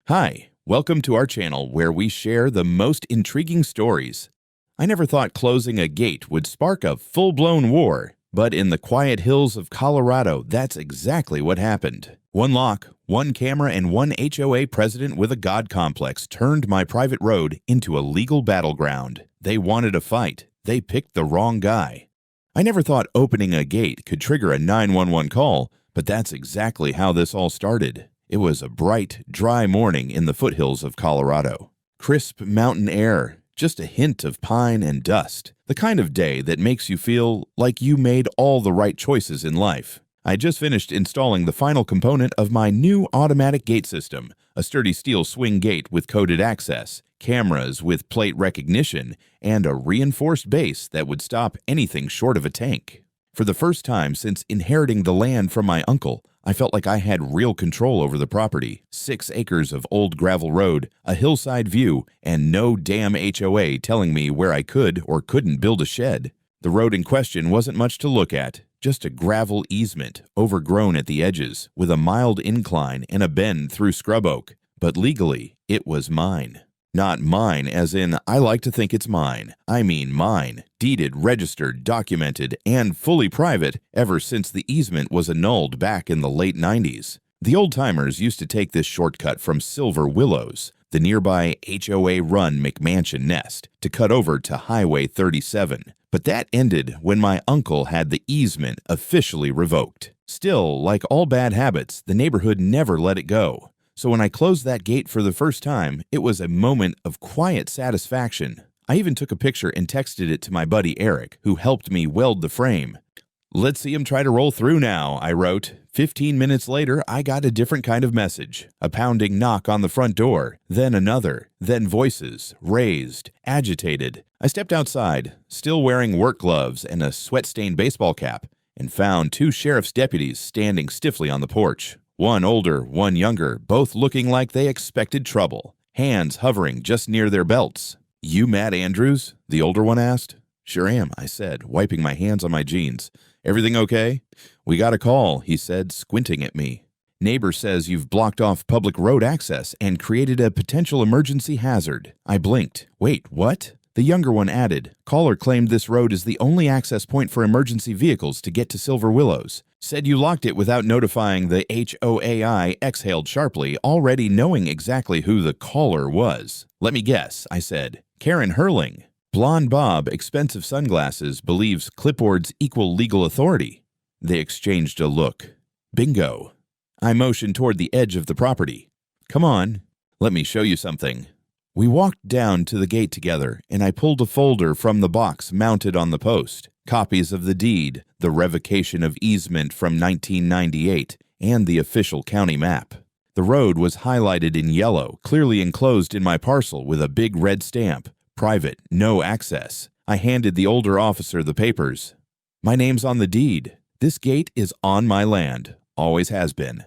Hi, welcome to our channel where we share the most intriguing stories. I never thought closing a gate would spark a full-blown war, but in the quiet hills of Colorado, that's exactly what happened. One lock, one camera, and one HOA president with a god complex turned my private road into a legal battleground. They wanted a fight. They picked the wrong guy. I never thought opening a gate could trigger a 911 call, but that's exactly how this all started. It was a bright, dry morning in the foothills of Colorado. Crisp mountain air, just a hint of pine and dust, the kind of day that makes you feel like you made all the right choices in life. I just finished installing the final component of my new automatic gate system, a sturdy steel swing gate with coded access, cameras with plate recognition, and a reinforced base that would stop anything short of a tank. For the first time since inheriting the land from my uncle, I felt like I had real control over the property. 6 acres of old gravel road, a hillside view, and no damn HOA telling me where I could or couldn't build a shed. The road in question wasn't much to look at, just a gravel easement, overgrown at the edges, with a mild incline and a bend through scrub oak. But legally, it was mine. Not mine as in, I like to think it's mine. I mean mine. Deeded, registered, documented, and fully private ever since the easement was annulled back in the late 90s. The old-timers used to take this shortcut from Silver Willows, the nearby HOA-run McMansion nest, to cut over to Highway 37. But that ended when my uncle had the easement officially revoked. Still, like all bad habits, the neighborhood never let it go. So when I closed that gate for the first time, it was a moment of quiet satisfaction. I even took a picture and texted it to my buddy Eric, who helped me weld the frame. "Let's see him try to roll through now," I wrote. 15 minutes later, I got a different kind of message. A pounding knock on the front door, then another, then voices, raised, agitated. I stepped outside, still wearing work gloves and a sweat-stained baseball cap, and found 2 sheriff's deputies standing stiffly on the porch. One older, one younger, both looking like they expected trouble, hands hovering just near their belts. "You Matt Andrews?" the older one asked. "Sure am," I said, wiping my hands on my jeans. "Everything okay?" "We got a call," he said, squinting at me. "Neighbor says you've blocked off public road access and created a potential emergency hazard." I blinked. "Wait, what?" The younger one added, "Caller claimed this road is the only access point for emergency vehicles to get to Silver Willows. Said you locked it without notifying the HOA." Exhaled sharply, already knowing exactly who the caller was. "Let me guess," I said. "Karen Hurling." Blonde Bob, expensive sunglasses, believes clipboards equal legal authority. They exchanged a look. Bingo. I motioned toward the edge of the property. "Come on, let me show you something." We walked down to the gate together, and I pulled a folder from the box mounted on the post. Copies of the deed, the revocation of easement from 1998, and the official county map. The road was highlighted in yellow, clearly enclosed in my parcel with a big red stamp. Private, no access. I handed the older officer the papers. "My name's on the deed. This gate is on my land. Always has been."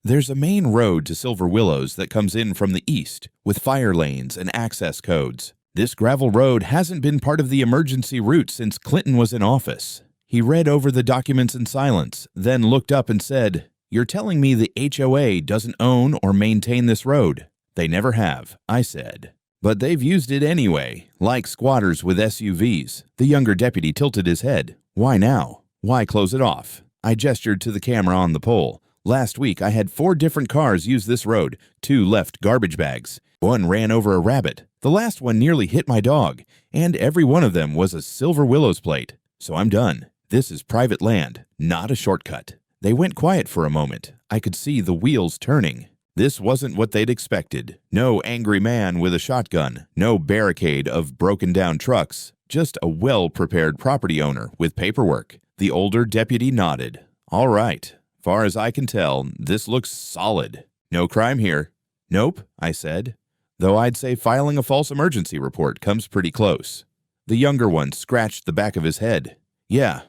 There's a main road to Silver Willows that comes in from the east, with fire lanes and access codes. This gravel road hasn't been part of the emergency route since Clinton was in office. He read over the documents in silence, then looked up and said, "You're telling me the HOA doesn't own or maintain this road?" "They never have," I said. "But they've used it anyway, like squatters with SUVs." The younger deputy tilted his head. "Why now? Why close it off?" I gestured to the camera on the pole. "Last week, I had 4 different cars use this road. 2 left garbage bags. 1 ran over a rabbit. The last one nearly hit my dog. And every one of them was a Silver Willows plate. So I'm done. This is private land, not a shortcut." They went quiet for a moment. I could see the wheels turning. This wasn't what they'd expected. No angry man with a shotgun. No barricade of broken-down trucks. Just a well-prepared property owner with paperwork. The older deputy nodded. "All right. Far as I can tell, this looks solid. No crime here." "Nope," I said. "Though I'd say filing a false emergency report comes pretty close." The younger one scratched the back of his head. "Yeah,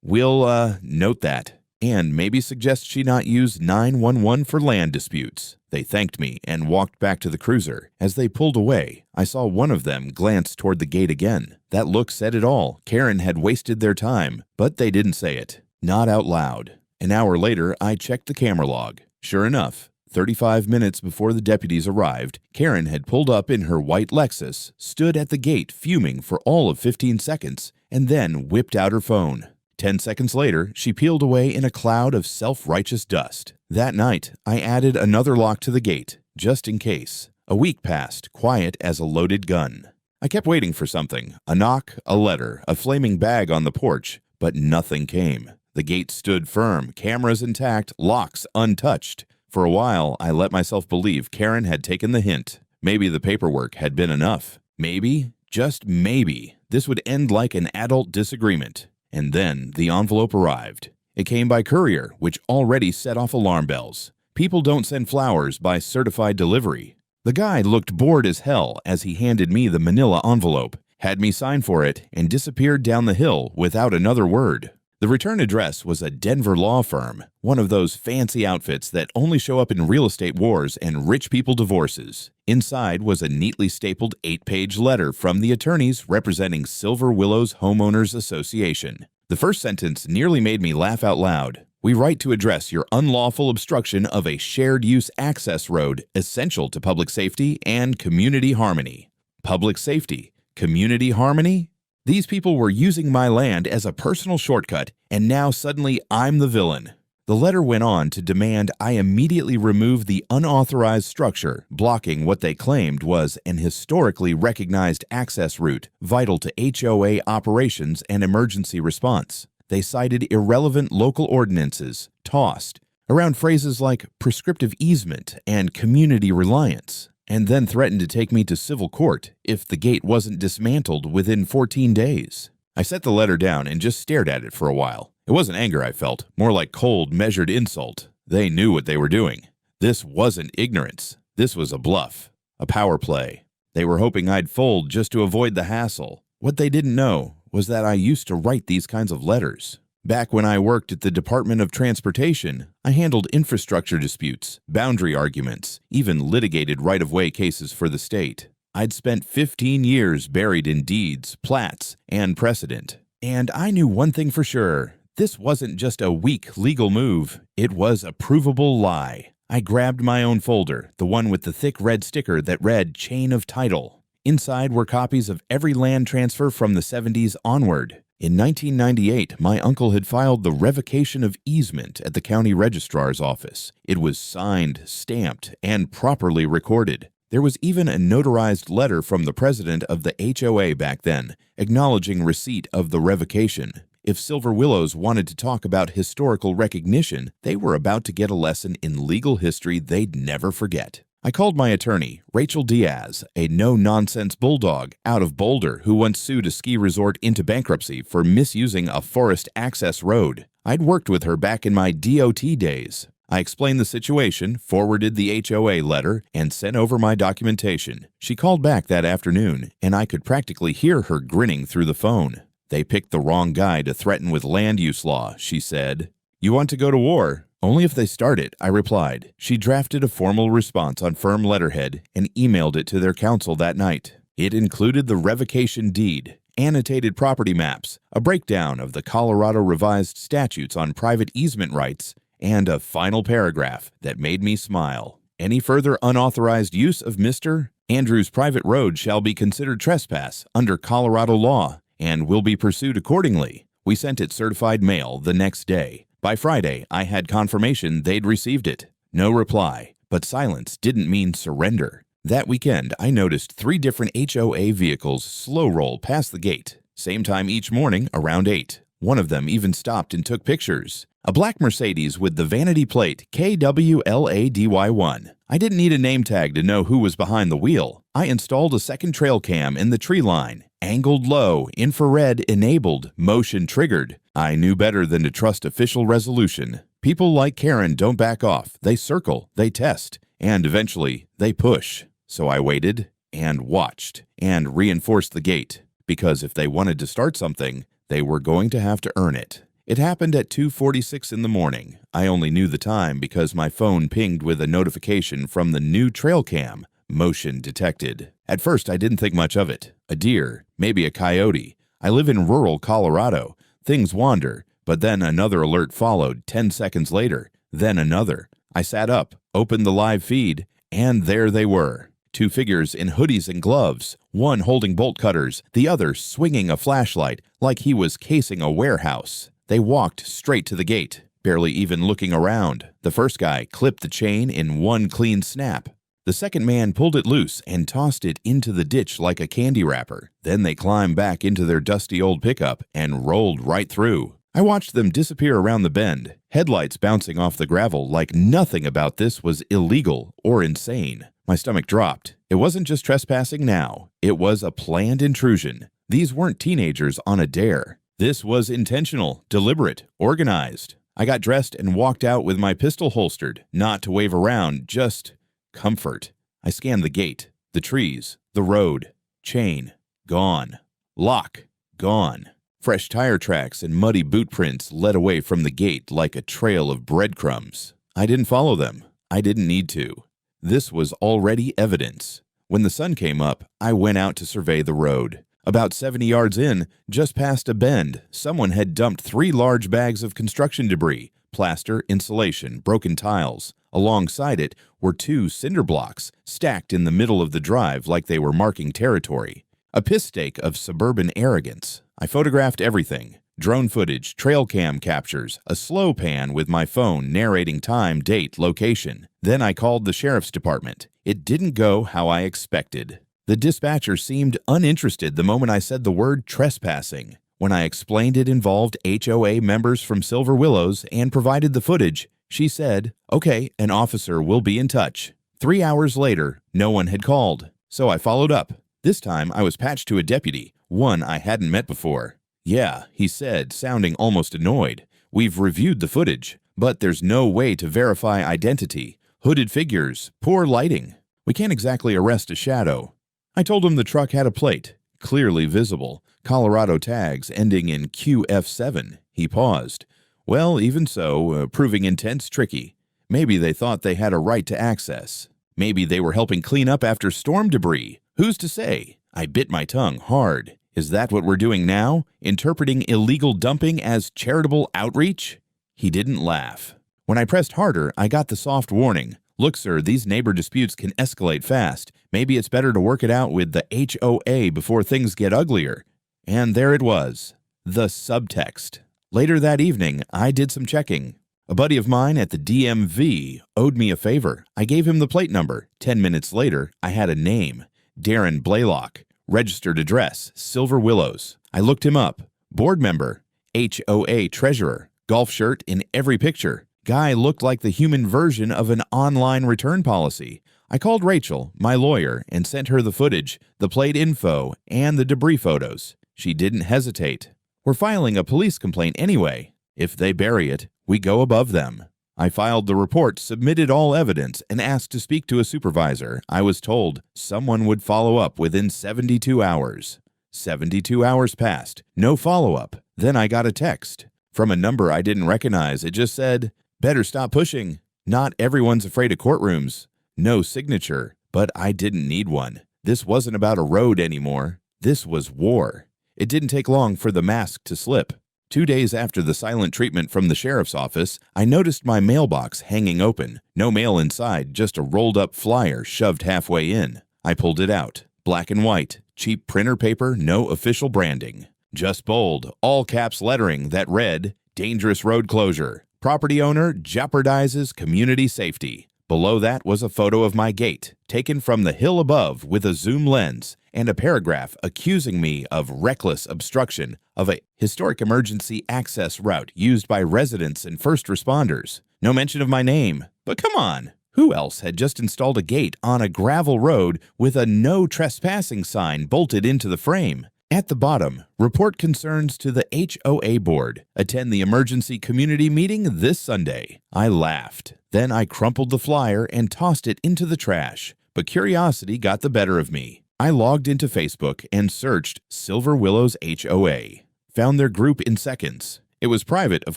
we'll, note that. And maybe suggest she not use 911 for land disputes." They thanked me and walked back to the cruiser. As they pulled away, I saw one of them glance toward the gate again. That look said it all. Karen had wasted their time, but they didn't say it. Not out loud. An hour later, I checked the camera log. Sure enough, 35 minutes before the deputies arrived, Karen had pulled up in her white Lexus, stood at the gate fuming for all of 15 seconds, and then whipped out her phone. 10 seconds later, she peeled away in a cloud of self-righteous dust. That night, I added another lock to the gate, just in case. A week passed, quiet as a loaded gun. I kept waiting for something, a knock, a letter, a flaming bag on the porch, but nothing came. The gate stood firm, cameras intact, locks untouched. For a while, I let myself believe Karen had taken the hint. Maybe the paperwork had been enough. Maybe, just maybe, this would end like an adult disagreement. And then the envelope arrived. It came by courier, which already set off alarm bells. People don't send flowers by certified delivery. The guy looked bored as hell as he handed me the manila envelope, had me sign for it, and disappeared down the hill without another word. The return address was a Denver law firm, one of those fancy outfits that only show up in real estate wars and rich people divorces. Inside was a neatly stapled 8-page letter from the attorneys representing Silver Willows Homeowners Association. The first sentence nearly made me laugh out loud. We write to address your unlawful obstruction of a shared-use access road essential to public safety and community harmony. Public safety, community harmony? These people were using my land as a personal shortcut, and now suddenly I'm the villain. The letter went on to demand I immediately remove the unauthorized structure, blocking what they claimed was an historically recognized access route vital to HOA operations and emergency response. They cited irrelevant local ordinances, tossed around phrases like prescriptive easement and community reliance, and then threatened to take me to civil court if the gate wasn't dismantled within 14 days. I set the letter down and just stared at it for a while. It wasn't anger I felt, more like cold, measured insult. They knew what they were doing. This wasn't ignorance. This was a bluff, a power play. They were hoping I'd fold just to avoid the hassle. What they didn't know was that I used to write these kinds of letters. Back when I worked at the Department of Transportation, I handled infrastructure disputes, boundary arguments, even litigated right-of-way cases for the state. I'd spent 15 years buried in deeds, plats, and precedent. And I knew one thing for sure. This wasn't just a weak legal move. It was a provable lie. I grabbed my own folder, the one with the thick red sticker that read Chain of Title. Inside were copies of every land transfer from the 70s onward. In 1998, my uncle had filed the revocation of easement at the county registrar's office. It was signed, stamped, and properly recorded. There was even a notarized letter from the president of the HOA back then, acknowledging receipt of the revocation. If Silver Willows wanted to talk about historical recognition, they were about to get a lesson in legal history they'd never forget. I called my attorney, Rachel Diaz, a no-nonsense bulldog out of Boulder who once sued a ski resort into bankruptcy for misusing a forest access road. I'd worked with her back in my DOT days. I explained the situation, forwarded the HOA letter, and sent over my documentation. She called back that afternoon, and I could practically hear her grinning through the phone. They picked the wrong guy to threaten with land use law, she said. You want to go to war? Only if they start it, I replied. She drafted a formal response on firm letterhead and emailed it to their counsel that night. It included the revocation deed, annotated property maps, a breakdown of the Colorado Revised Statutes on private easement rights, and a final paragraph that made me smile. Any further unauthorized use of Mr. Andrew's private road shall be considered trespass under Colorado law and will be pursued accordingly. We sent it certified mail the next day. By Friday, I had confirmation they'd received it. No reply, but silence didn't mean surrender. That weekend, I noticed 3 different HOA vehicles slow roll past the gate, same time each morning around 8. One of them even stopped and took pictures. A black Mercedes with the vanity plate KWLADY1. I didn't need a name tag to know who was behind the wheel. I installed a second trail cam in the tree line. Angled low, infrared enabled, motion triggered. I knew better than to trust official resolution. People like Karen don't back off. They circle, they test, and eventually they push. So I waited and watched and reinforced the gate, because if they wanted to start something, they were going to have to earn it. It happened at 2:46 in the morning. I only knew the time because my phone pinged with a notification from the new trail cam, motion detected. At first, I didn't think much of it. A deer, maybe a coyote. I live in rural Colorado. Things wander, but then another alert followed 10 seconds later, then another. I sat up, opened the live feed, and there they were. Two figures in hoodies and gloves, one holding bolt cutters, the other swinging a flashlight like he was casing a warehouse. They walked straight to the gate, barely even looking around. The first guy clipped the chain in one clean snap. The second man pulled it loose and tossed it into the ditch like a candy wrapper. Then they climbed back into their dusty old pickup and rolled right through. I watched them disappear around the bend, headlights bouncing off the gravel like nothing about this was illegal or insane. My stomach dropped. It wasn't just trespassing now. It was a planned intrusion. These weren't teenagers on a dare. This was intentional, deliberate, organized. I got dressed and walked out with my pistol holstered, not to wave around, just comfort. I scanned the gate, the trees, the road. Chain, gone. Lock, gone. Fresh tire tracks and muddy boot prints led away from the gate like a trail of breadcrumbs. I didn't follow them. I didn't need to. This was already evidence. When the sun came up, I went out to survey the road. About 70 yards in, just past a bend, someone had dumped 3 large bags of construction debris, plaster, insulation, broken tiles. Alongside it were 2 cinder blocks, stacked in the middle of the drive like they were marking territory. A piss stake of suburban arrogance. I photographed everything. Drone footage, trail cam captures, a slow pan with my phone narrating time, date, location. Then I called the sheriff's department. It didn't go how I expected. The dispatcher seemed uninterested the moment I said the word trespassing. When I explained it involved HOA members from Silver Willows and provided the footage, she said, "Okay, an officer will be in touch." 3 hours later, no one had called. So I followed up. This time I was patched to a deputy, one I hadn't met before. "Yeah," he said, sounding almost annoyed. "We've reviewed the footage, but there's no way to verify identity. Hooded figures, poor lighting. We can't exactly arrest a shadow." I told him the truck had a plate, clearly visible, Colorado tags ending in QF7. He paused. "Well, even so, proving intent's tricky. Maybe they thought they had a right to access. Maybe they were helping clean up after storm debris. Who's to say?" I bit my tongue hard. Is that what we're doing now? Interpreting illegal dumping as charitable outreach? He didn't laugh. When I pressed harder, I got the soft warning. "Look, sir, these neighbor disputes can escalate fast. Maybe it's better to work it out with the HOA before things get uglier." And there it was, the subtext. Later that evening, I did some checking. A buddy of mine at the DMV owed me a favor. I gave him the plate number. 10 minutes later, I had a name. Darren Blaylock. Registered address, Silver Willows. I looked him up. Board member, HOA treasurer, golf shirt in every picture. Guy looked like the human version of an online return policy. I called Rachel, my lawyer, and sent her the footage, the plate info, and the debris photos. She didn't hesitate. "We're filing a police complaint anyway. If they bury it, we go above them." I filed the report, submitted all evidence, and asked to speak to a supervisor. I was told someone would follow up within 72 hours. 72 hours passed. No follow-up. Then I got a text from a number I didn't recognize. It just said, "Better stop pushing. Not everyone's afraid of courtrooms." No signature, but I didn't need one. This wasn't about a road anymore. This was war. It didn't take long for the mask to slip. 2 days after the silent treatment from the sheriff's office, I noticed my mailbox hanging open. No mail inside, just a rolled-up flyer shoved halfway in. I pulled it out. Black and white, cheap printer paper, no official branding. Just bold, all-caps lettering that read, "Dangerous road closure. Property owner jeopardizes community safety." Below that was a photo of my gate, taken from the hill above with a zoom lens, and a paragraph accusing me of reckless obstruction of a historic emergency access route used by residents and first responders. No mention of my name. But come on, who else had just installed a gate on a gravel road with a no trespassing sign bolted into the frame? At the bottom, report concerns to the HOA board. Attend the emergency community meeting this Sunday. I laughed. Then I crumpled the flyer and tossed it into the trash. But curiosity got the better of me. I logged into Facebook and searched Silver Willows HOA. Found their group in seconds. It was private, of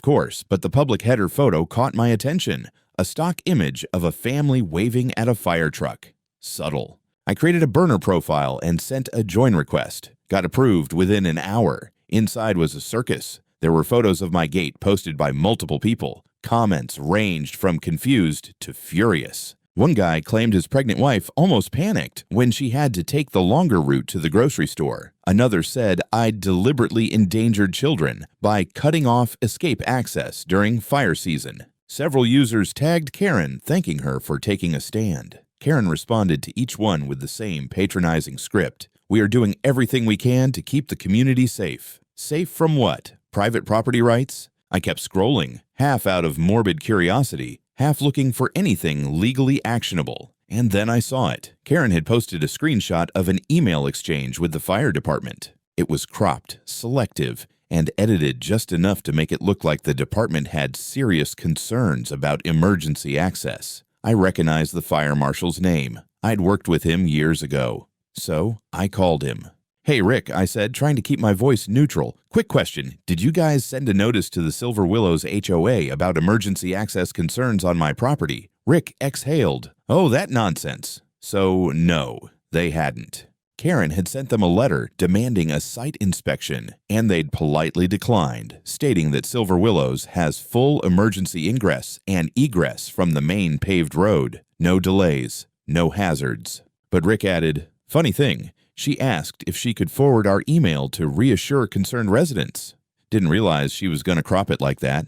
course, but the public header photo caught my attention. A stock image of a family waving at a fire truck. Subtle. I created a burner profile and sent a join request. Got approved within an hour. Inside was a circus. There were photos of my gate posted by multiple people. Comments ranged from confused to furious. One guy claimed his pregnant wife almost panicked when she had to take the longer route to the grocery store. Another said I'd deliberately endangered children by cutting off escape access during fire season. Several users tagged Karen, thanking her for taking a stand. Karen responded to each one with the same patronizing script. We are doing everything we can to keep the community safe. Safe from what? Private property rights? I kept scrolling, half out of morbid curiosity, half looking for anything legally actionable. And then I saw it. Karen had posted a screenshot of an email exchange with the fire department. It was cropped, selective, and edited just enough to make it look like the department had serious concerns about emergency access. I recognized the fire marshal's name. I'd worked with him years ago. So I called him. Hey, Rick, I said, trying to keep my voice neutral. Quick question. Did you guys send a notice to the Silver Willows HOA about emergency access concerns on my property? Rick exhaled. Oh, that nonsense. So, no, they hadn't. Karen had sent them a letter demanding a site inspection, and they'd politely declined, stating that Silver Willows has full emergency ingress and egress from the main paved road. No delays, no hazards. But Rick added, funny thing, she asked if she could forward our email to reassure concerned residents. Didn't realize she was going to crop it like that.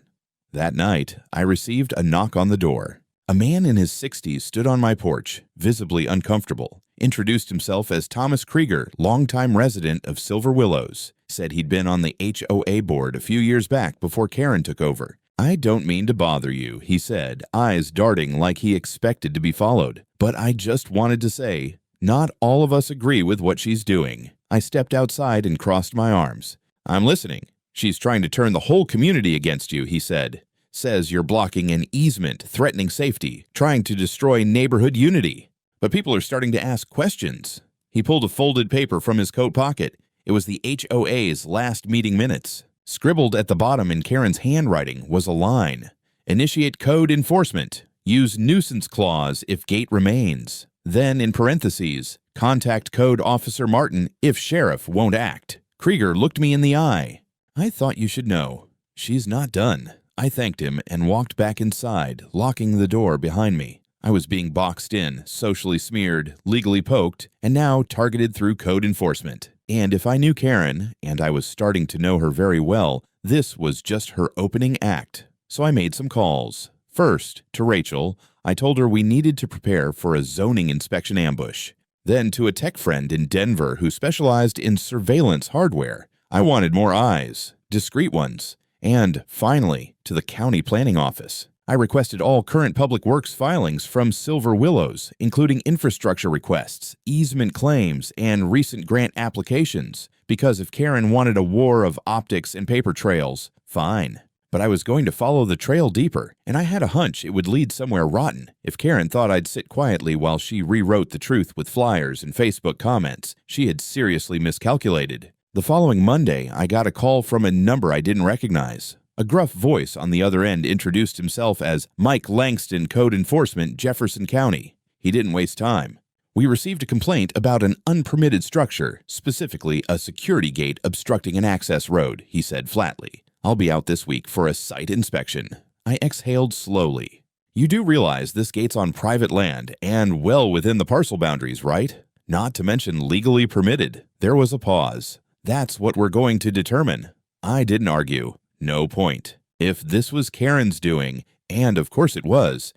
That night, I received a knock on the door. A man in his 60s stood on my porch, visibly uncomfortable, introduced himself as Thomas Krieger, longtime resident of Silver Willows, said he'd been on the HOA board a few years back before Karen took over. I don't mean to bother you, he said, eyes darting like he expected to be followed, but I just wanted to say, not all of us agree with what she's doing. I stepped outside and crossed my arms. I'm listening. She's trying to turn the whole community against you, he said. Says you're blocking an easement, threatening safety, trying to destroy neighborhood unity. But people are starting to ask questions. He pulled a folded paper from his coat pocket. It was the HOA's last meeting minutes. Scribbled at the bottom in Karen's handwriting was a line. Initiate code enforcement. Use nuisance clause if gate remains. Then, in parentheses, contact Code Officer Martin if sheriff won't act. Krieger looked me in the eye. I thought you should know. She's not done. I thanked him and walked back inside, locking the door behind me. I was being boxed in, socially smeared, legally poked, and now targeted through code enforcement. And if I knew Karen, and I was starting to know her very well, this was just her opening act. So I made some calls. First, to Rachel, I told her we needed to prepare for a zoning inspection ambush. Then to a tech friend in Denver who specialized in surveillance hardware. I wanted more eyes, discreet ones. And finally, to the county planning office. I requested all current public works filings from Silver Willows, including infrastructure requests, easement claims, and recent grant applications, because if Karen wanted a war of optics and paper trails, fine. But I was going to follow the trail deeper, and I had a hunch it would lead somewhere rotten. If Karen thought I'd sit quietly while she rewrote the truth with flyers and Facebook comments, she had seriously miscalculated. The following Monday, I got a call from a number I didn't recognize. A gruff voice on the other end introduced himself as Mike Langston, Code Enforcement, Jefferson County. He didn't waste time. We received a complaint about an unpermitted structure, specifically a security gate obstructing an access road, he said flatly. I'll be out this week for a site inspection. I exhaled slowly. You do realize this gate's on private land and well within the parcel boundaries, right? Not to mention legally permitted. There was a pause. That's what we're going to determine. I didn't argue. No point. If this was Karen's doing, and of course it was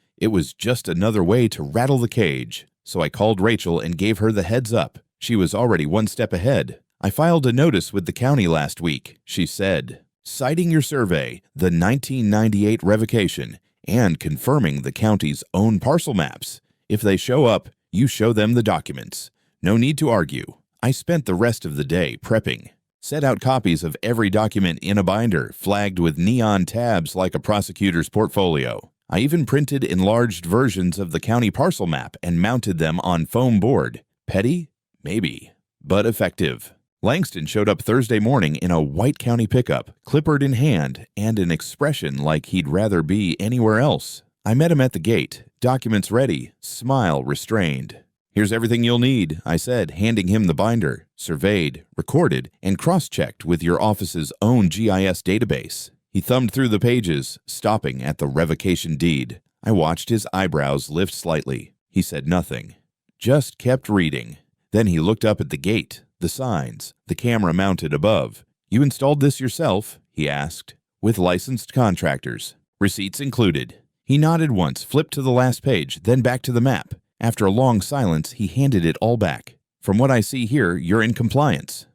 just another way to rattle the cage. So I called Rachel and gave her the heads up. She was already one step ahead. I filed a notice with the county last week, she said, citing your survey, the 1998 revocation, and confirming the county's own parcel maps. If they show up, you show them the documents. No need to argue. I spent the rest of the day prepping. Set out copies of every document in a binder, flagged with neon tabs like a prosecutor's portfolio. I even printed enlarged versions of the county parcel map and mounted them on foam board. Petty? Maybe. But effective. Langston showed up Thursday morning in a white county pickup, clipboard in hand, and an expression like he'd rather be anywhere else. I met him at the gate, documents ready, smile restrained. Here's everything you'll need, I said, handing him the binder, surveyed, recorded, and cross-checked with your office's own GIS database. He thumbed through the pages, stopping at the revocation deed. I watched his eyebrows lift slightly. He said nothing, just kept reading. Then he looked up at the gate, the signs, the camera mounted above. "You installed this yourself?" he asked. "With licensed contractors. Receipts included." He nodded once, flipped to the last page, then back to the map. After a long silence, he handed it all back. "From what I see here, you're in compliance."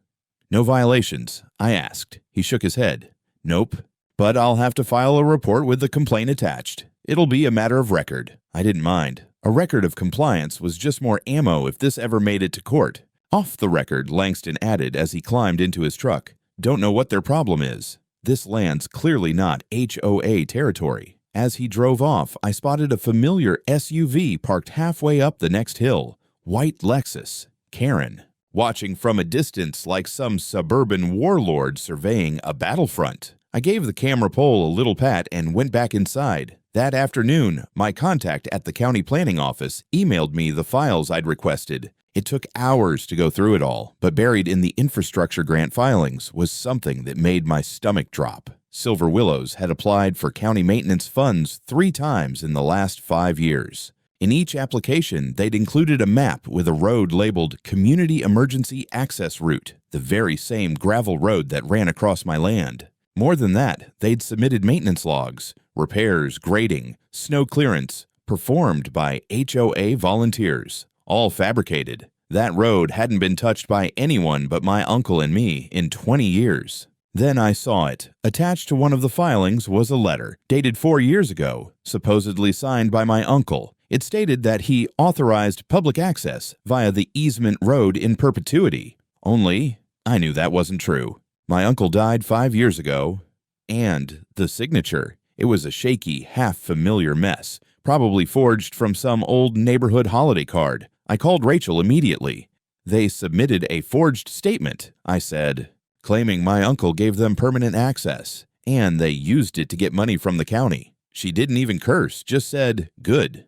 "No violations?" I asked. He shook his head. "Nope. But I'll have to file a report with the complaint attached. It'll be a matter of record." I didn't mind. A record of compliance was just more ammo if this ever made it to court. "Off the record," Langston added as he climbed into his truck. "Don't know what their problem is. This land's clearly not HOA territory." As he drove off, I spotted a familiar SUV parked halfway up the next hill. White Lexus. Karen. Watching from a distance like some suburban warlord surveying a battlefront. I gave the camera pole a little pat and went back inside. That afternoon, my contact at the county planning office emailed me the files I'd requested. It took hours to go through it all, but buried in the infrastructure grant filings was something that made my stomach drop. Silver Willows had applied for county maintenance funds 3 times in the last 5 years. In each application, they'd included a map with a road labeled Community Emergency Access Route, the very same gravel road that ran across my land. More than that, they'd submitted maintenance logs, repairs, grading, snow clearance, performed by HOA volunteers, all fabricated. That road hadn't been touched by anyone but my uncle and me in 20 years. Then I saw it. Attached to one of the filings was a letter, dated 4 years ago, supposedly signed by my uncle. It stated that he authorized public access via the easement road in perpetuity. Only, I knew that wasn't true. My uncle died 5 years ago, and the signature. It was a shaky, half-familiar mess, probably forged from some old neighborhood holiday card. I called Rachel immediately. "They submitted a forged statement," I said, claiming my uncle gave them permanent access, and they used it to get money from the county. She didn't even curse, just said, "Good.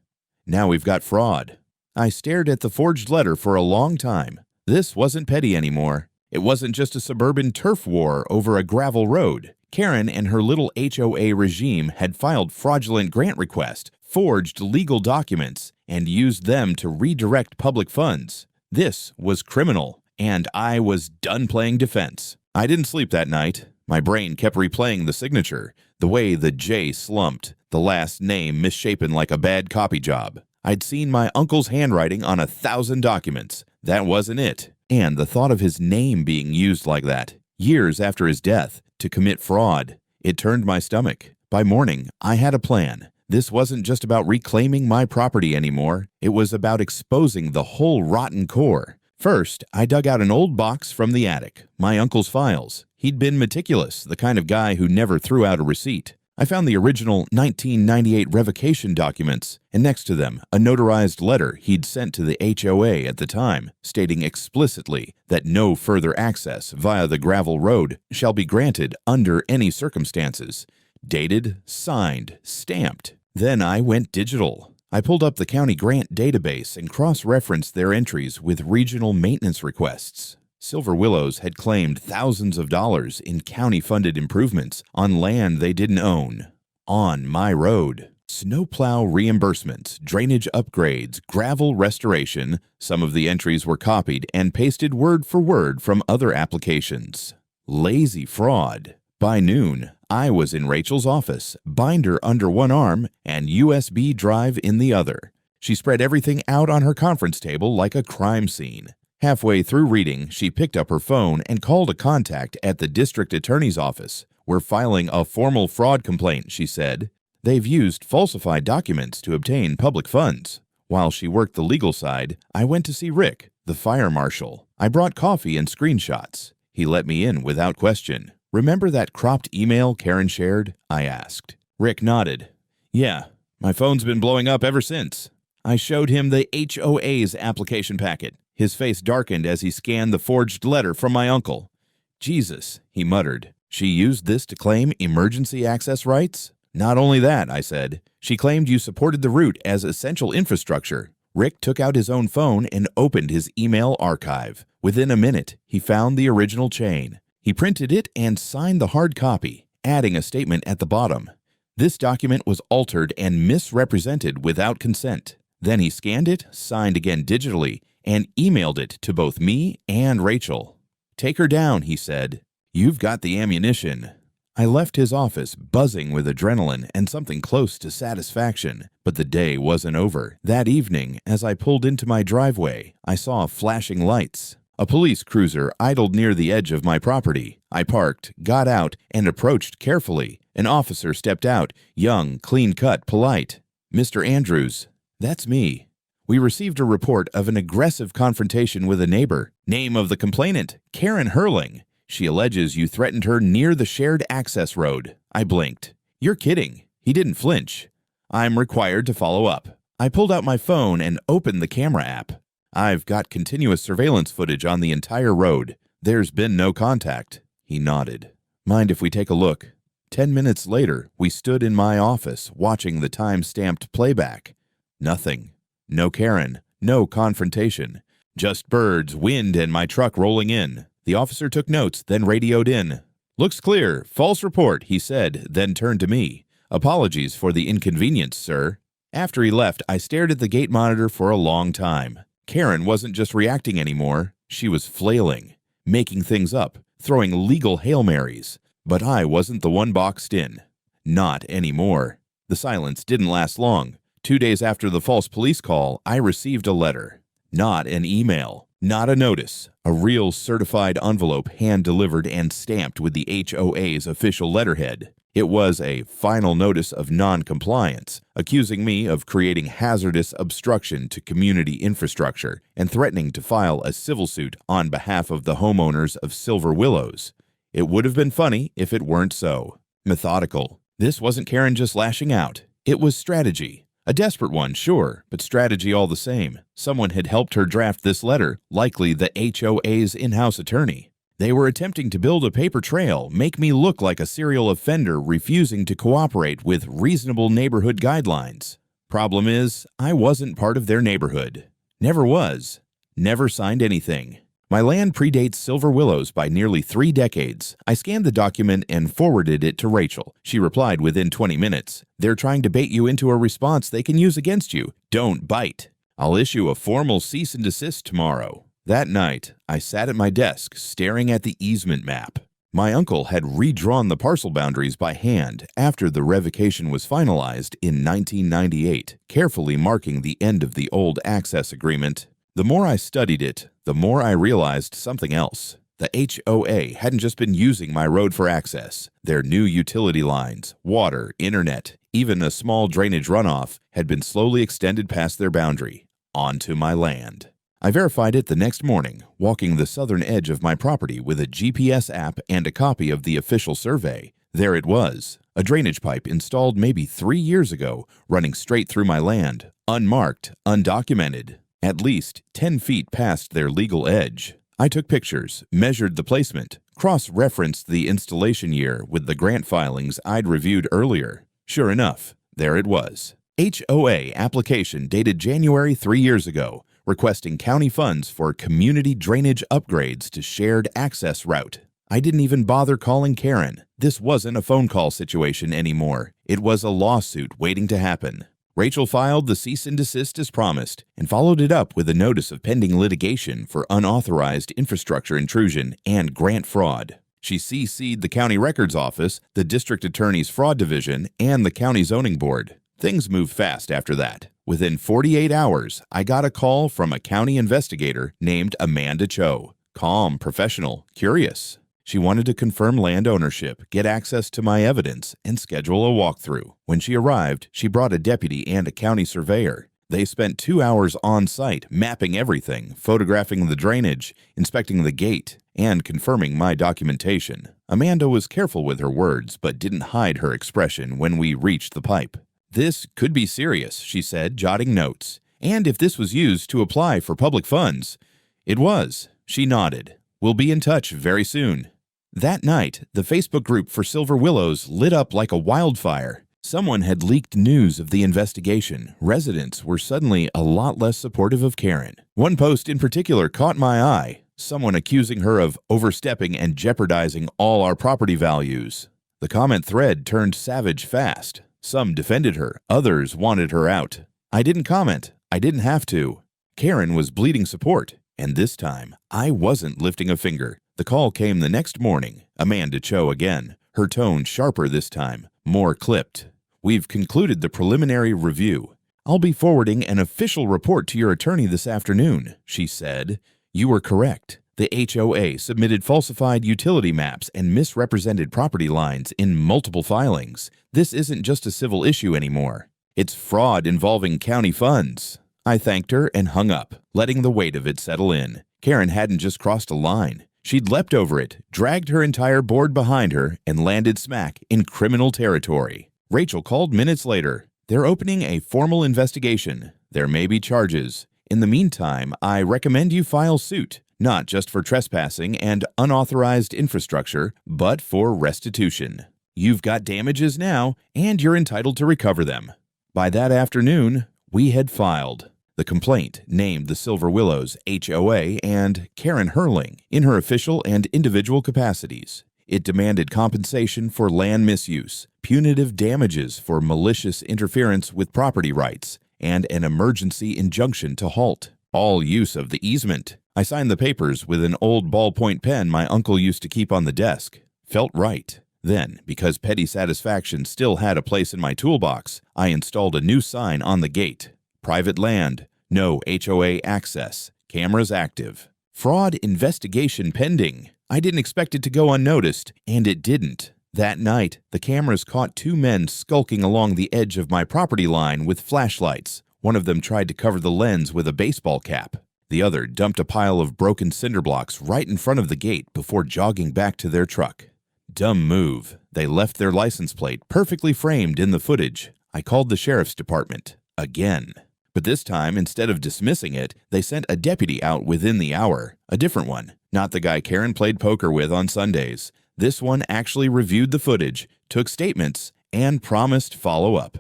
Now we've got fraud." I stared at the forged letter for a long time. This wasn't petty anymore. It wasn't just a suburban turf war over a gravel road. Karen and her little HOA regime had filed fraudulent grant requests, forged legal documents, and used them to redirect public funds. This was criminal, and I was done playing defense. I didn't sleep that night. My brain kept replaying the signature, the way the J slumped, the last name misshapen like a bad copy job. I'd seen my uncle's handwriting on 1,000 documents. That wasn't it. And the thought of his name being used like that, years after his death, to commit fraud, it turned my stomach. By morning, I had a plan. This wasn't just about reclaiming my property anymore. It was about exposing the whole rotten core. First, I dug out an old box from the attic, my uncle's files. He'd been meticulous, the kind of guy who never threw out a receipt. I found the original 1998 revocation documents, and next to them, a notarized letter he'd sent to the HOA at the time, stating explicitly that no further access via the gravel road shall be granted under any circumstances. Dated, signed, stamped. Then I went digital. I pulled up the county grant database and cross-referenced their entries with regional maintenance requests. Silver Willows had claimed thousands of dollars in county-funded improvements on land they didn't own. On my road. Snowplow reimbursements, drainage upgrades, gravel restoration. Some of the entries were copied and pasted word for word from other applications. Lazy fraud. By noon, I was in Rachel's office, binder under one arm and USB drive in the other. She spread everything out on her conference table like a crime scene. Halfway through reading, she picked up her phone and called a contact at the district attorney's office. "We're filing a formal fraud complaint," she said. "They've used falsified documents to obtain public funds." While she worked the legal side, I went to see Rick, the fire marshal. I brought coffee and screenshots. He let me in without question. "Remember that cropped email Karen shared?" I asked. Rick nodded. "Yeah, my phone's been blowing up ever since." I showed him the HOA's application packet. His face darkened as he scanned the forged letter from my uncle. "Jesus," he muttered. "She used this to claim emergency access rights?" "Not only that," I said. "She claimed you supported the route as essential infrastructure." Rick took out his own phone and opened his email archive. Within a minute, he found the original chain. He printed it and signed the hard copy. adding a statement at the bottom. This document was altered and misrepresented without consent. Then he scanned it, signed again digitally, and emailed it to both me and Rachel. "Take her down," he said. "You've got the ammunition." I left his office buzzing with adrenaline and something close to satisfaction, but the day wasn't over. That evening, as I pulled into my driveway, I saw flashing lights. A police cruiser idled near the edge of my property. I parked, got out, and approached carefully. An officer stepped out, young, clean-cut, polite. "Mr. Andrews." "That's me." "We received a report of an aggressive confrontation with a neighbor. Name of the complainant, Karen Hurling. She alleges you threatened her near the shared access road." I blinked. "You're kidding." He didn't flinch. "I'm required to follow up." I pulled out my phone and opened the camera app. "I've got continuous surveillance footage on the entire road. There's been no contact." He nodded. "Mind if we take a look?" 10 minutes later, we stood in my office watching the time-stamped playback. Nothing. No Karen. No confrontation. Just birds, wind, and my truck rolling in. The officer took notes, then radioed in. "Looks clear. False report," he said, then turned to me. "Apologies for the inconvenience, sir." After he left, I stared at the gate monitor for a long time. Karen wasn't just reacting anymore. She was flailing, making things up, throwing legal Hail Marys. But I wasn't the one boxed in. Not anymore. The silence didn't last long. 2 days after the false police call, I received a letter. Not an email. Not a notice. A real certified envelope hand-delivered and stamped with the HOA's official letterhead. It was a final notice of non-compliance, accusing me of creating hazardous obstruction to community infrastructure and threatening to file a civil suit on behalf of the homeowners of Silver Willows. It would have been funny if it weren't so. Methodical. This wasn't Karen just lashing out. It was strategy. A desperate one, sure, but strategy all the same. Someone had helped her draft this letter, likely the HOA's in-house attorney. They were attempting to build a paper trail, make me look like a serial offender refusing to cooperate with reasonable neighborhood guidelines. Problem is, I wasn't part of their neighborhood. Never was. Never signed anything. My land predates Silver Willows by nearly 3 decades. I scanned the document and forwarded it to Rachel. She replied within 20 minutes. "They're trying to bait you into a response they can use against you. Don't bite. I'll issue a formal cease and desist tomorrow." That night, I sat at my desk staring at the easement map. My uncle had redrawn the parcel boundaries by hand after the revocation was finalized in 1998, carefully marking the end of the old access agreement. The more I studied it, the more I realized something else. The HOA hadn't just been using my road for access. Their new utility lines, water, internet, even a small drainage runoff had been slowly extended past their boundary, onto my land. I verified it the next morning, walking the southern edge of my property with a GPS app and a copy of the official survey. There it was, a drainage pipe installed maybe 3 years ago, running straight through my land, unmarked, undocumented. At least 10 feet past their legal edge. I took pictures, measured the placement, cross-referenced the installation year with the grant filings I'd reviewed earlier. Sure enough, there it was. HOA application dated January 3 years ago, requesting county funds for community drainage upgrades to shared access route. I didn't even bother calling Karen. This wasn't a phone call situation anymore. It was a lawsuit waiting to happen. Rachel filed the cease and desist as promised and followed it up with a notice of pending litigation for unauthorized infrastructure intrusion and grant fraud. She CC'd the county records office, the district attorney's fraud division, and the county zoning board. Things moved fast after that. Within 48 hours, I got a call from a county investigator named Amanda Cho. Calm, professional, curious. She wanted to confirm land ownership, get access to my evidence, and schedule a walkthrough. When she arrived, she brought a deputy and a county surveyor. They spent 2 hours on site, mapping everything, photographing the drainage, inspecting the gate, and confirming my documentation. Amanda was careful with her words, but didn't hide her expression when we reached the pipe. "This could be serious," she said, jotting notes. "And if this was used to apply for public funds." It was. She nodded. "We'll be in touch very soon." That night, the Facebook group for Silver Willows lit up like a wildfire. Someone had leaked news of the investigation. Residents were suddenly a lot less supportive of Karen. One post in particular caught my eye, someone accusing her of overstepping and jeopardizing all our property values. The comment thread turned savage fast. Some defended her, others wanted her out. I didn't comment. I didn't have to. Karen was bleeding support, and this time, I wasn't lifting a finger. The call came the next morning. Amanda Cho again, her tone sharper this time, more clipped. We've concluded the preliminary review. I'll be forwarding an official report to your attorney this afternoon, she said. You were correct. The HOA submitted falsified utility maps and misrepresented property lines in multiple filings. This isn't just a civil issue anymore. It's fraud involving county funds. I thanked her and hung up, letting the weight of it settle in. Karen hadn't just crossed a line. She'd leapt over it, dragged her entire board behind her, and landed smack in criminal territory. Rachel called minutes later. They're opening a formal investigation. There may be charges. In the meantime, I recommend you file suit, not just for trespassing and unauthorized infrastructure, but for restitution. You've got damages now, and you're entitled to recover them. By that afternoon, we had filed. The complaint named the Silver Willows HOA and Karen Herling in her official and individual capacities. It demanded compensation for land misuse, punitive damages for malicious interference with property rights, and an emergency injunction to halt all use of the easement. I signed the papers with an old ballpoint pen my uncle used to keep on the desk. Felt right. Then, because petty satisfaction still had a place in my toolbox, I installed a new sign on the gate. Private land, no HOA access, cameras active. Fraud investigation pending. I didn't expect it to go unnoticed, and it didn't. That night, the cameras caught two men skulking along the edge of my property line with flashlights. One of them tried to cover the lens with a baseball cap. The other dumped a pile of broken cinder blocks right in front of the gate before jogging back to their truck. Dumb move. They left their license plate perfectly framed in the footage. I called the sheriff's department. Again. But this time, instead of dismissing it, they sent a deputy out within the hour. A different one. Not the guy Karen played poker with on Sundays. This one actually reviewed the footage, took statements, and promised follow-up.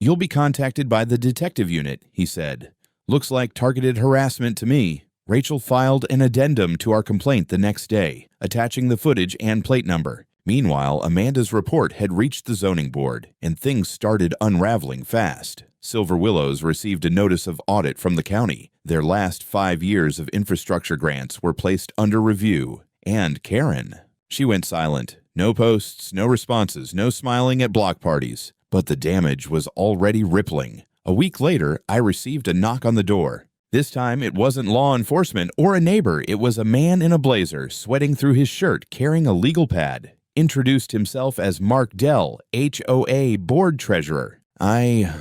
You'll be contacted by the detective unit, he said. Looks like targeted harassment to me. Rachel filed an addendum to our complaint the next day, attaching the footage and plate number. Meanwhile, Amanda's report had reached the zoning board, and things started unraveling fast. Silver Willows received a notice of audit from the county. Their last 5 years of infrastructure grants were placed under review. And Karen. She went silent. No posts, no responses, no smiling at block parties. But the damage was already rippling. A week later, I received a knock on the door. This time, it wasn't law enforcement or a neighbor. It was a man in a blazer, sweating through his shirt, carrying a legal pad. Introduced himself as Mark Dell, HOA board treasurer. I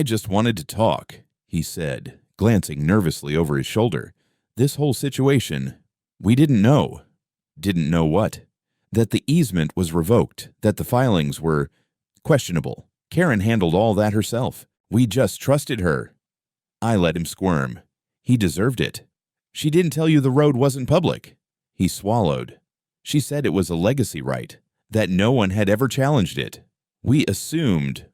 just wanted to talk, he said, glancing nervously over his shoulder. This whole situation, we didn't know. Didn't know what? That the easement was revoked, that the filings were questionable. Karen handled all that herself. We just trusted her. I let him squirm. He deserved it. She didn't tell you the road wasn't public. He swallowed. She said it was a legacy right, that no one had ever challenged it. We assumed.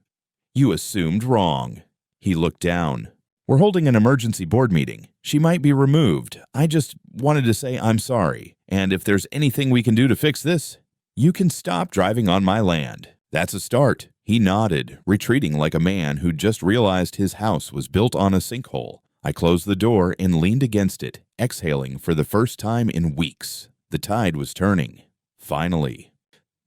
You assumed wrong. He looked down. We're holding an emergency board meeting. She might be removed. I just wanted to say I'm sorry. And if there's anything we can do to fix this, you can stop driving on my land. That's a start. He nodded, retreating like a man who'd just realized his house was built on a sinkhole. I closed the door and leaned against it, exhaling for the first time in weeks. The tide was turning. Finally.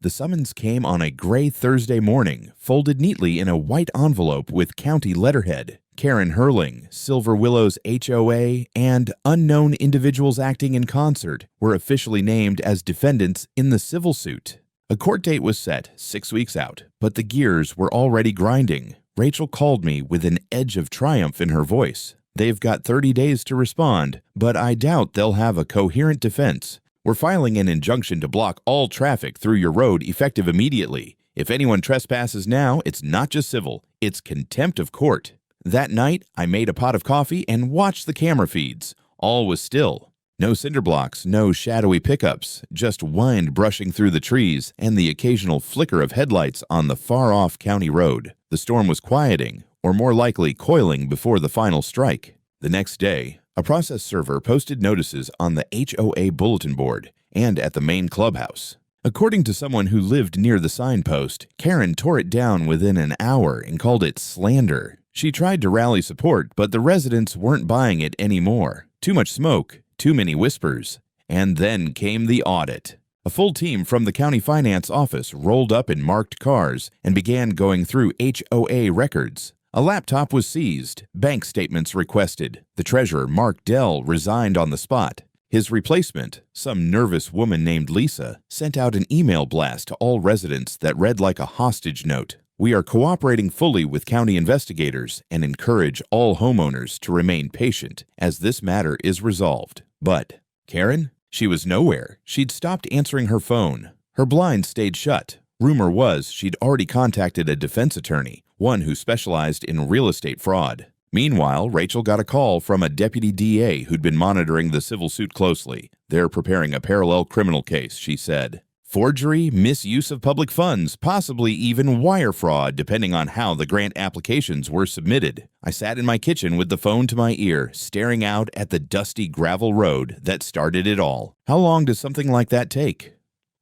The summons came on a gray Thursday morning, folded neatly in a white envelope with county letterhead. Karen Herling, Silver Willows HOA, and unknown individuals acting in concert were officially named as defendants in the civil suit. A court date was set 6 weeks out, but the gears were already grinding. Rachel called me with an edge of triumph in her voice. They've got 30 days to respond, but I doubt they'll have a coherent defense. We're filing an injunction to block all traffic through your road effective immediately. If anyone trespasses now, it's not just civil, it's contempt of court. That night, I made a pot of coffee and watched the camera feeds. All was still. No cinder blocks, no shadowy pickups, just wind brushing through the trees and the occasional flicker of headlights on the far-off county road. The storm was quieting, or more likely coiling before the final strike. The next day, a process server posted notices on the HOA bulletin board and at the main clubhouse. According to someone who lived near the signpost, Karen tore it down within an hour and called it slander. She tried to rally support, but the residents weren't buying it anymore. Too much smoke, too many whispers. And then came the audit. A full team from the county finance office rolled up in marked cars and began going through HOA records. A laptop was seized, bank statements requested. The treasurer, Mark Dell, resigned on the spot. His replacement, some nervous woman named Lisa, sent out an email blast to all residents that read like a hostage note. We are cooperating fully with county investigators and encourage all homeowners to remain patient as this matter is resolved. But Karen? She was nowhere. She'd stopped answering her phone. Her blinds stayed shut. Rumor was she'd already contacted a defense attorney, one who specialized in real estate fraud. Meanwhile, Rachel got a call from a deputy DA who'd been monitoring the civil suit closely. They're preparing a parallel criminal case, she said. Forgery, misuse of public funds, possibly even wire fraud, depending on how the grant applications were submitted. I sat in my kitchen with the phone to my ear, staring out at the dusty gravel road that started it all. How long does something like that take?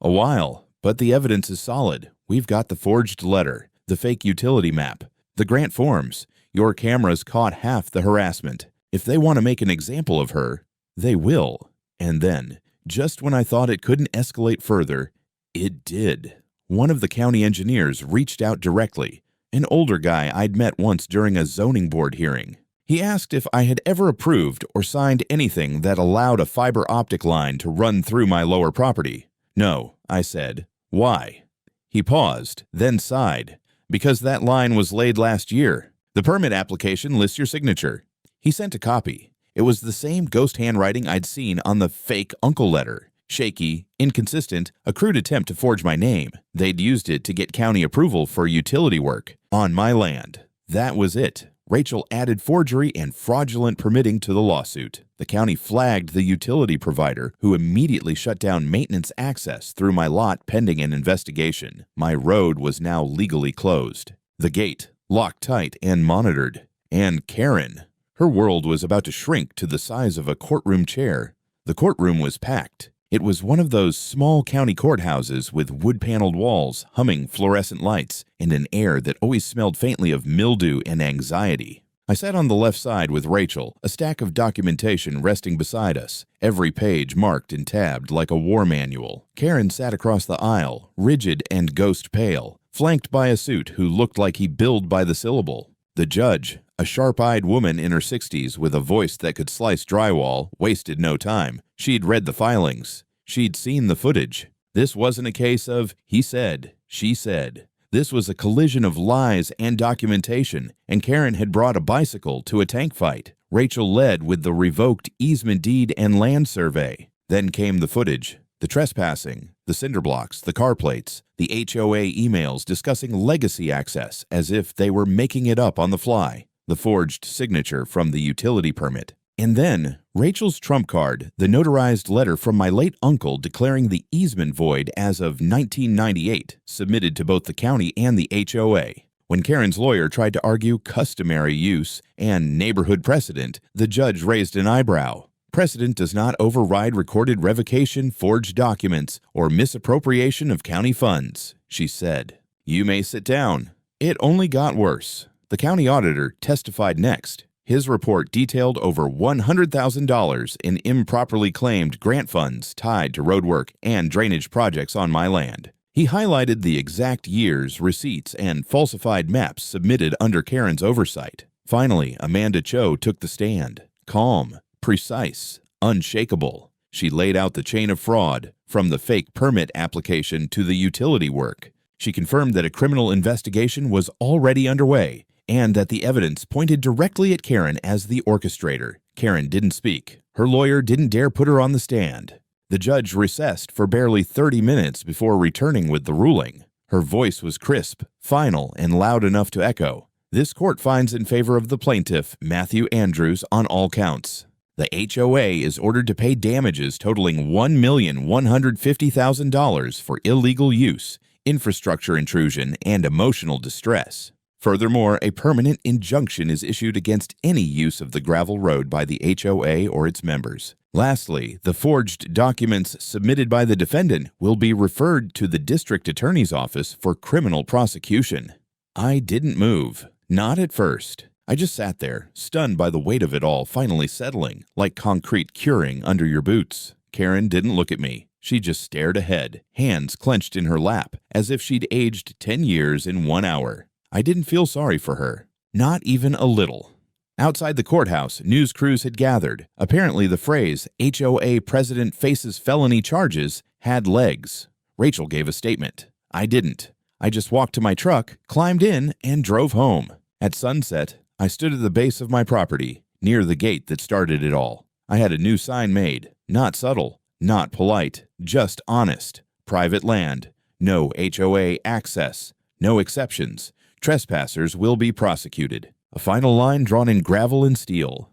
A while, but the evidence is solid. We've got the forged letter, the fake utility map, the grant forms. Your cameras caught half the harassment. If they want to make an example of her, they will. And then, just when I thought it couldn't escalate further, it did. One of the county engineers reached out directly, an older guy I'd met once during a zoning board hearing. He asked if I had ever approved or signed anything that allowed a fiber optic line to run through my lower property. No, I said. Why? He paused, then sighed. Because that line was laid last year. The permit application lists your signature. He sent a copy. It was the same ghost handwriting I'd seen on the fake uncle letter. Shaky, inconsistent, a crude attempt to forge my name. They'd used it to get county approval for utility work on my land. That was it. Rachel added forgery and fraudulent permitting to the lawsuit. The county flagged the utility provider, who immediately shut down maintenance access through my lot pending an investigation. My road was now legally closed. The gate, locked tight and monitored. And Karen. Her world was about to shrink to the size of a courtroom chair. The courtroom was packed. It was one of those small county courthouses with wood-paneled walls, humming fluorescent lights, and an air that always smelled faintly of mildew and anxiety. I sat on the left side with Rachel, a stack of documentation resting beside us, every page marked and tabbed like a war manual. Karen sat across the aisle, rigid and ghost-pale, flanked by a suit who looked like he billed by the syllable. The judge, a sharp-eyed woman in her 60s with a voice that could slice drywall, wasted no time. She'd read the filings. She'd seen the footage. This wasn't a case of he said, she said. This was a collision of lies and documentation, and Karen had brought a bicycle to a tank fight. Rachel led with the revoked easement deed and land survey. Then came the footage, the trespassing, the cinder blocks, the car plates, the HOA emails discussing legacy access as if they were making it up on the fly, the forged signature from the utility permit. And then, Rachel's trump card, the notarized letter from my late uncle declaring the easement void as of 1998, submitted to both the county and the HOA. When Karen's lawyer tried to argue customary use and neighborhood precedent, the judge raised an eyebrow. Precedent does not override recorded revocation, forged documents, or misappropriation of county funds, she said. You may sit down. It only got worse. The county auditor testified next. His report detailed over $100,000 in improperly claimed grant funds tied to roadwork and drainage projects on my land. He highlighted the exact years, receipts, and falsified maps submitted under Karen's oversight. Finally, Amanda Cho took the stand. Calm, precise, unshakable. She laid out the chain of fraud, from the fake permit application to the utility work. She confirmed that a criminal investigation was already underway, and that the evidence pointed directly at Karen as the orchestrator. Karen didn't speak. Her lawyer didn't dare put her on the stand. The judge recessed for barely 30 minutes before returning with the ruling. Her voice was crisp, final, and loud enough to echo. This court finds in favor of the plaintiff, Matthew Andrews, on all counts. The HOA is ordered to pay damages totaling $1,150,000 for illegal use, infrastructure intrusion, and emotional distress. Furthermore, a permanent injunction is issued against any use of the gravel road by the HOA or its members. Lastly, the forged documents submitted by the defendant will be referred to the district attorney's office for criminal prosecution. I didn't move. Not at first. I just sat there, stunned by the weight of it all finally settling, like concrete curing under your boots. Karen didn't look at me. She just stared ahead, hands clenched in her lap, as if she'd aged 10 years in 1 hour. I didn't feel sorry for her. Not even a little. Outside the courthouse, news crews had gathered. Apparently the phrase, HOA president faces felony charges, had legs. Rachel gave a statement. I didn't. I just walked to my truck, climbed in, and drove home. At sunset, I stood at the base of my property, near the gate that started it all. I had a new sign made. Not subtle, not polite, just honest. Private land. No HOA access. No exceptions. Trespassers will be prosecuted. A final line drawn in gravel and steel.